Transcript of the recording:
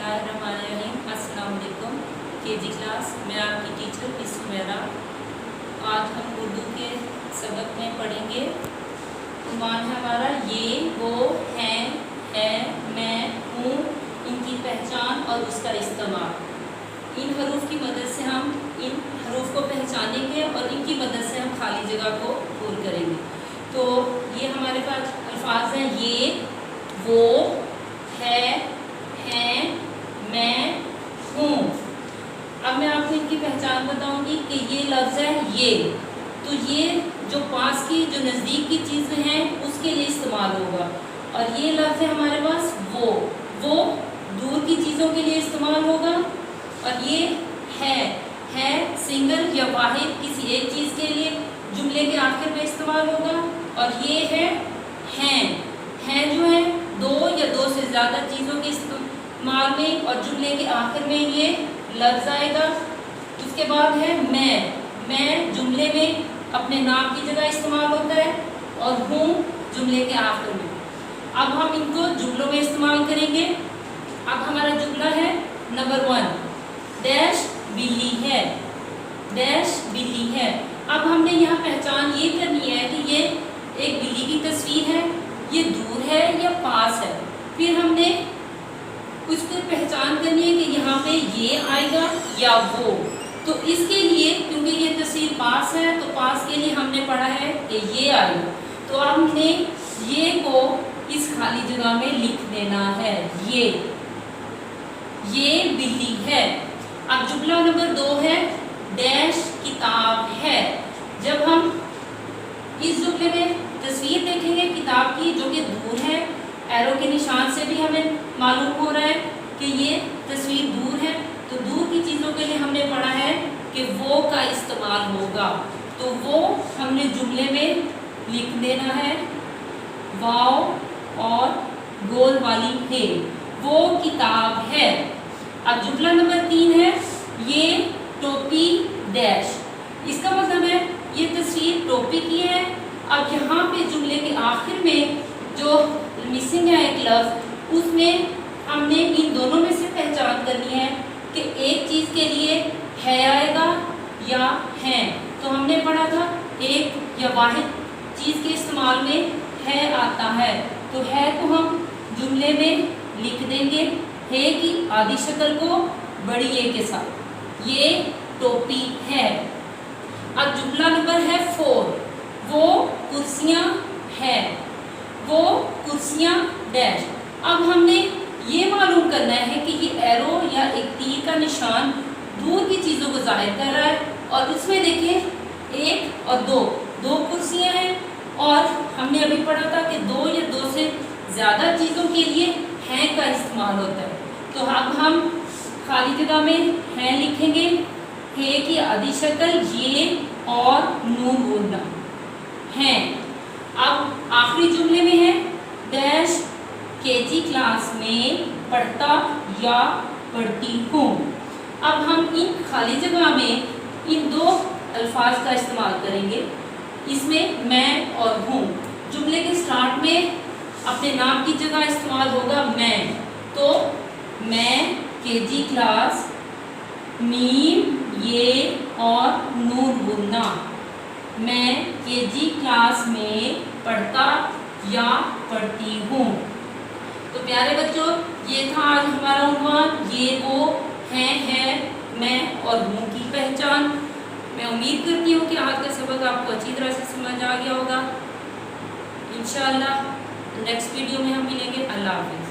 बिस्मिल्लाहिर्रहमानिर्रहीम। अस्सलाम वालेकुम। केजी क्लास, मैं आपकी टीचर मिस सुमेरा। आज हम उर्दू के सबक में पढ़ेंगे। उन्वान है हमारा ये, वो, हैं, है, मैं, हूँ, इनकी पहचान और उसका इस्तेमाल। इन हरूफ की मदद से हम इन हरूफ को पहचानेंगे और इनकी मदद से हम खाली जगह को पूर करेंगे। तो ये हमारे पास अल्फाज हैं ये, वो, है, हैं, मैं, हूँ। अब मैं आपको इनकी पहचान बताऊंगी कि ये लफ्ज़ है ये, तो ये जो पास की जो नज़दीक की चीज़ें हैं उसके लिए इस्तेमाल होगा। और ये लफ्ज़ है हमारे पास वो दूर की चीज़ों के लिए इस्तेमाल होगा। और ये है सिंगल या वाहिद किसी एक चीज़ के लिए जुमले के आखिर में इस्तेमाल होगा। और ये हैं जो है दो या दो से ज़्यादा चीज़ों के इस्तेमाल में और जुमले के आखिर में ये लफ्ज़ आएगा। उसके बाद है मैं जुमले में अपने नाम की जगह इस्तेमाल होता है और हूँ जुमले के आखिर में। अब हम इनको जुमलों में इस्तेमाल करेंगे। अब हमारा जुमला है नंबर 1, डैश बिल्ली है, डैश बिल्ली है। अब हमने यहाँ पहचान ये करनी है कि ये एक बिल्ली की तस्वीर है, ये दूर है या पास है। फिर हमने उसकी पहचान करनी है कि यहाँ पे ये आएगा या वो। तो इसके लिए क्योंकि ये तस्वीर पास है तो पास के लिए हमने पढ़ा है कि ये आएगा। तो अब हमने ये को इस खाली जगह में लिख देना है, ये बिल्ली है। अब जुमला नंबर 2 है डैश किताब है। जब हम इस जुमले में तस्वीर देखेंगे किताब की जो कि दूर है, एरो के निशान से भी हमें मालूम हो रहा है कि ये तस्वीर दूर है। तो दूर की चीज़ों के लिए हमने पढ़ा है कि वो का इस्तेमाल होगा। तो वो हमने जुमले में लिख देना है वाव और गोल वाली है, वो किताब है। अब जुमला नंबर 3 है ये टोपी डैश। इसका मतलब है ये तस्वीर टोपी की है। अब यहाँ पे जुमले के आखिर में जो मिसिंग है एक लफ्ज़, उसमें हमने इन दोनों में से पहचान करनी है कि एक चीज़ के लिए है आएगा या हैं। तो हमने पढ़ा था एक या वाहिद चीज़ के इस्तेमाल में है आता है, तो है को हम जुमले में लिख देंगे है की आधी शक्ल को बड़ी ए के साथ, ये टोपी है। अब जुमला नंबर है 4, वो कुर्सियाँ है, वो कुर्सियाँ डैश। अब हमने ये मालूम करना है कि ये एरो या एक तीर का निशान दूर की चीज़ों को जाहिर कर रहा है। और उसमें देखिए 1 और 2 कुर्सियाँ हैं। और हमने अभी पढ़ा था कि 2 या 2 से ज़्यादा चीज़ों के लिए हैं का इस्तेमाल होता है। तो अब हम खाली जगह में हैं लिखेंगे, है की आधी शक्ल ये और नून बोलना हैं। अब आखिरी जुमले में है डैश केजी क्लास में पढ़ता या पढ़ती हूँ। अब हम इन खाली जगह में इन 2 अल्फाज का इस्तेमाल करेंगे। इसमें मैं और हूँ। जुमले के स्टार्ट में अपने नाम की जगह इस्तेमाल होगा मैं। तो मैं केजी क्लास, मीम ये और नून बोलना, मैं केजी क्लास में पढ़ता या पढ़ती हूँ। तो प्यारे बच्चों, ये था आज हमारा उन्वान ये, वो, है, मैं और हूँ की पहचान। मैं उम्मीद करती हूँ कि आज का सबक आपको अच्छी तरह से समझ आ गया होगा। इंशाअल्लाह नेक्स्ट वीडियो में हम मिलेंगे। अल्लाह हाफ़िज़।